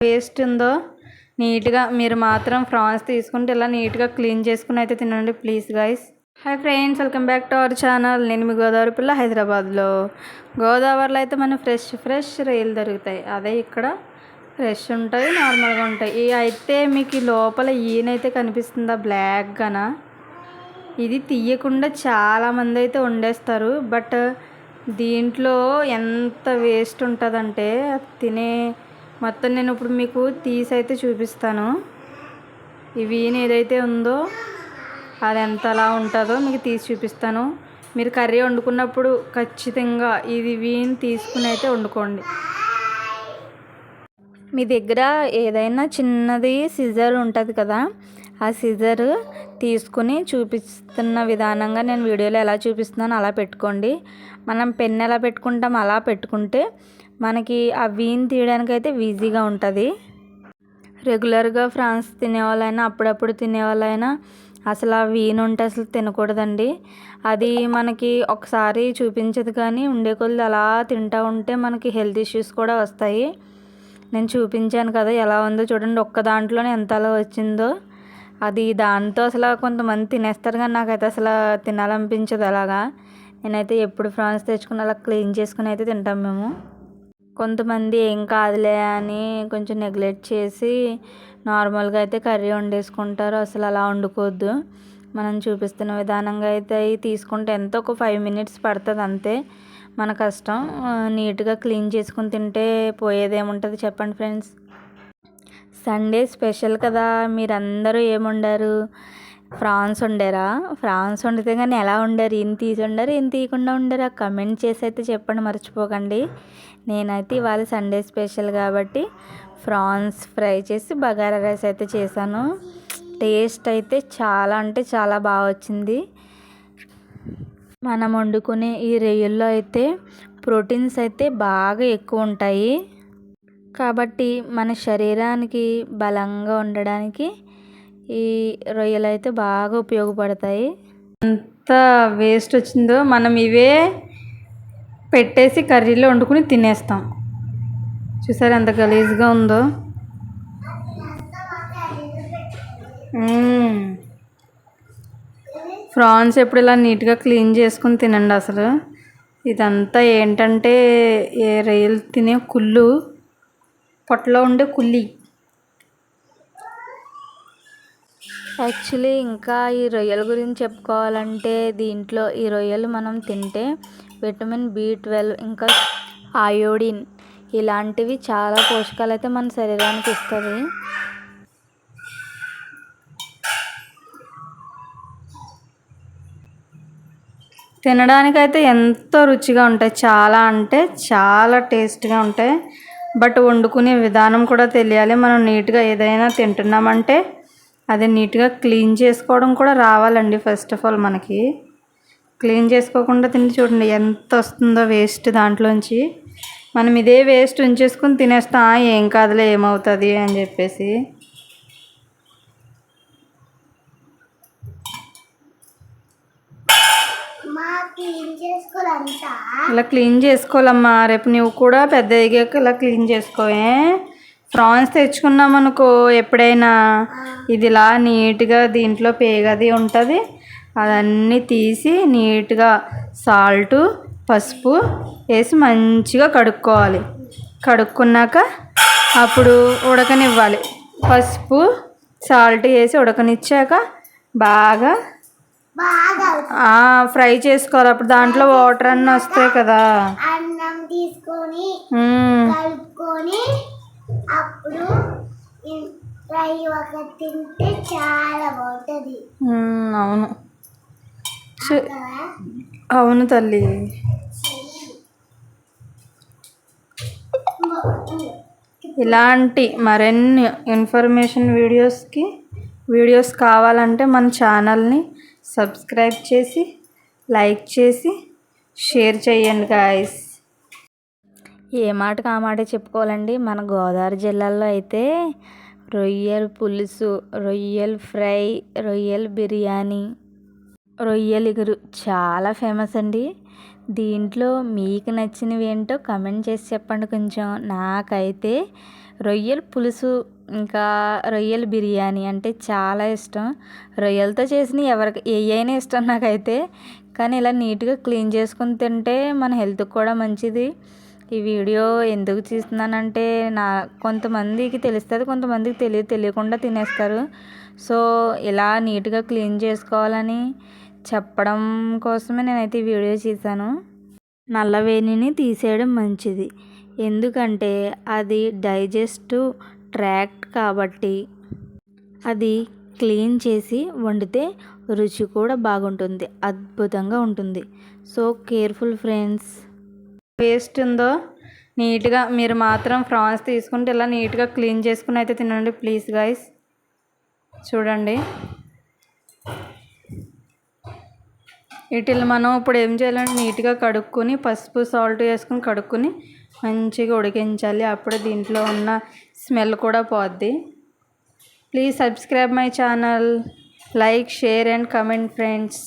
Waste ఉందో నీట్గా మీరు మాత్రం ప్రాన్స్ తీసుకుంటే ఇలా నీట్గా క్లీన్ చేసుకుని అయితే తినండి please guys. Hi friends, welcome back to our channel. నేను మీ గోదావరి పిల్ల హైదరాబాద్లో. గోదావరిలో అయితే మనకు ఫ్రెష్ రొయ్యలు దొరుకుతాయి. అదే ఇక్కడ ఫ్రెష్ ఉంటాయి, నార్మల్గా ఉంటాయి. ఇవి అయితే మీకు లోపల ఈయనైతే కనిపిస్తుందా బ్లాక్గానా, ఇది తీయకుండా చాలామంది అయితే వండేస్తారు. బట్ దీంట్లో ఎంత వేస్ట్ ఉంటుందంటే తినే మొత్తం నేను ఇప్పుడు మీకు తీసి అయితే చూపిస్తాను. ఇవి ఏదైతే ఉందో అది ఎంతలా ఉంటుందో మీకు తీసి చూపిస్తాను. మీరు కర్రీ వండుకున్నప్పుడు ఖచ్చితంగా ఇది వీని తీసుకుని అయితే వండుకోండి. మీ దగ్గర ఏదైనా చిన్నది సిజర్ ఉంటుంది కదా, ఆ సిజర్ తీసుకుని చూపిస్తున్న విధానంగా నేను వీడియోలో ఎలా చూపిస్తున్నాను అలా పెట్టుకోండి. మనం పెన్ ఎలా పెట్టుకుంటాం అలా పెట్టుకుంటే మనకి ఆ వీన్ తీయడానికి అయితే ఈజీగా ఉంటుంది. రెగ్యులర్గా ఫ్రాన్స్ తినేవాళ్ళైనా అప్పుడప్పుడు తినేవాళ్ళైనా అసలు ఆ వీన్ ఉంటే అసలు తినకూడదండి. అది మనకి ఒకసారి చూపించదు, కానీ ఉండే కొద్ది అలా తింటూ ఉంటే మనకి హెల్త్ ఇష్యూస్ కూడా వస్తాయి. నేను చూపించాను కదా ఎలా ఉందో చూడండి, ఒక్క దాంట్లోనే ఎంత అలా వచ్చిందో. అది దాంతో అసలు కొంతమంది తినేస్తారు, కానీ నాకైతే అసలు తినాలనిపించదు అలాగా. నేనైతే ఎప్పుడు ఫ్రాన్స్ తెచ్చుకుని అలా క్లీన్ చేసుకుని అయితే తింటాం మేము. కొంతమంది ఏం కాదులే అని కొంచెం నెగ్లెక్ట్ చేసి నార్మల్గా అయితే కర్రీ వండేసుకుంటారు. అసలు అలా వండుకోవద్దు. మనం చూపిస్తున్న విధానంగా అయితే తీసుకుంటే ఎంతో ఒక 5 minutes పడుతుంది అంతే. మన కష్టం నీట్గా క్లీన్ చేసుకుని తింటే పోయేదేముంటుంది చెప్పండి ఫ్రెండ్స్. సండే స్పెషల్ కదా, మీరందరూ ఏం వండారు? ఫ్రాన్స్ వండారా? ఫ్రాన్స్ వండితే కానీ ఎలా వండారు? ఏం తీసి వండారు, ఏం తీయకుండా వండారా? కమెంట్ చేసి అయితే చెప్పండి మర్చిపోకండి. నేనైతే ఇవాళ సండే స్పెషల్ కాబట్టి ఫ్రాన్స్ ఫ్రై చేసి బగారా రైస్ అయితే చేశాను. టేస్ట్ అయితే చాలా అంటే చాలా బాగా వచ్చింది. మనం వండుకునే ఈ రొయ్యల్లో అయితే ప్రోటీన్స్ అయితే బాగా ఎక్కువ ఉంటాయి కాబట్టి మన శరీరానికి బలంగా ఉండడానికి ఈ రొయ్యలు అయితే బాగా ఉపయోగపడతాయి. ఎంత వేస్ట్ వచ్చిందో మనం ఇవే పెట్టేసి కర్రీలో వండుకుని తినేస్తాం. చూసారు ఎంత గలీజ్గా ఉందో. ఫ్రాన్స్ ఎప్పుడు ఇలా నీట్గా క్లీన్ చేసుకుని తినండి. అసలు ఇదంతా ఏంటంటే ఏ రొయ్యలు తినే కుళ్ళు, పొట్టలో ఉండే కుళ్ళి. యాక్చువల్లీ ఇంకా ఈ రొయ్యల గురించి చెప్పుకోవాలంటే దీంట్లో ఈ రొయ్యలు మనం తింటే విటమిన్ B12 ఇంకా అయోడిన్ ఇలాంటివి చాలా పోషకాలు అయితే మన శరీరానికి ఇస్తుంది. తినడానికైతే ఎంతో రుచిగా ఉంటాయి, చాలా అంటే చాలా టేస్ట్గా ఉంటాయి. బట్ వండుకునే విధానం కూడా తెలియాలి. మనం నీట్గా ఏదైనా తింటున్నామంటే అది నీట్గా క్లీన్ చేసుకోవడం కూడా రావాలండి. ఫస్ట్ ఆఫ్ ఆల్ మనకి క్లీన్ చేసుకోకుండా తిండి చూడండి ఎంత వస్తుందో వేస్ట్ దాంట్లోంచి. మనం ఇదే వేస్ట్ ఉంచేసుకుని తినేస్తాం, ఏం కాదులే ఏమవుతుంది అని చెప్పేసి. ఇలా క్లీన్ చేసుకోవాలమ్మా. రేపు నువ్వు కూడా పెద్ద ఎగాక ఇలా క్లీన్ చేసుకోవే. ప్రాన్స్ తెచ్చుకున్నాం అనుకో ఎప్పుడైనా ఇదిలా నీట్గా దీంట్లో పేగది ఉంటుంది, అదన్నీ తీసి నీట్గా సాల్టు పసుపు వేసి మంచిగా కడుక్కోవాలి. కడుక్కున్నాక అప్పుడు ఉడకనివ్వాలి. పసుపు సాల్ట్ వేసి ఉడకనిచ్చాక బాగా ఫ్రై చేసుకోవాలి. అప్పుడు దాంట్లో వాటర్ అన్నీ వస్తాయి కదా. అన్నం తీసుకొని కలుపుకొని అప్పుడు ఫ్రై ఒక తింటే చాలా బాగుంటుంది. అవును అవును తల్లి. ఇలాంటి మరిన్ని ఇన్ఫర్మేషన్ వీడియోస్ కావాలంటే మన ఛానల్ని సబ్స్క్రైబ్ చేసి లైక్ చేసి షేర్ చేయండి గాయస్. ఏ మాటకు ఆ మాట చెప్పుకోవాలండి. మన గోదావరి జిల్లాలో అయితే రొయ్యల పులుసు, రొయ్యల ఫ్రై, రొయ్యల బిర్యానీ, రొయ్యల ఇగురు చాలా ఫేమస్ అండి. దీంట్లో మీకు నచ్చినవి ఏంటో కమెంట్ చేసి చెప్పండి కొంచెం. నాకైతే రొయ్యల పులుసు ఇంకా రొయ్యల బిర్యానీ అంటే చాలా ఇష్టం. రొయ్యలతో చేసిన ఎవరికి ఏయైనా ఇష్టం నాకైతే. కానీ ఇలా నీట్గా క్లీన్ చేసుకుని తింటే మన హెల్త్కి కూడా మంచిది. ఈ వీడియో ఎందుకు తీస్తున్నానంటే కొంతమందికి తెలుస్తుంది, కొంతమందికి తెలియకుండా తినేస్తారు. సో ఇలా నీట్గా క్లీన్ చేసుకోవాలని చెప్పడం కోసమే నేనైతే ఈ వీడియో చేశాను. నల్లవేణిని తీసేయడం మంచిది, ఎందుకంటే అది డైజెస్టివ్ ట్రాక్ట్ కాబట్టి అది క్లీన్ చేసి వండితే రుచి కూడా బాగుంటుంది, అద్భుతంగా ఉంటుంది. So careful friends. వేస్ట్ ఉందో నీట్గా మీరు మాత్రం ప్రాన్స్ తీసుకుంటే ఇలా నీట్గా క్లీన్ చేసుకుని అయితే తినండి ప్లీజ్ గైస్. చూడండి, వీటిని మనం ఇప్పుడు ఏం చేయాలంటే నీట్గా కడుక్కొని పసుపు సాల్ట్ వేసుకొని కడుక్కొని మంచిగా ఉడికించాలి. అప్పుడు దీంట్లో ఉన్న స్మెల్ కూడా పోద్ది. Please subscribe my channel, like, share and comment friends.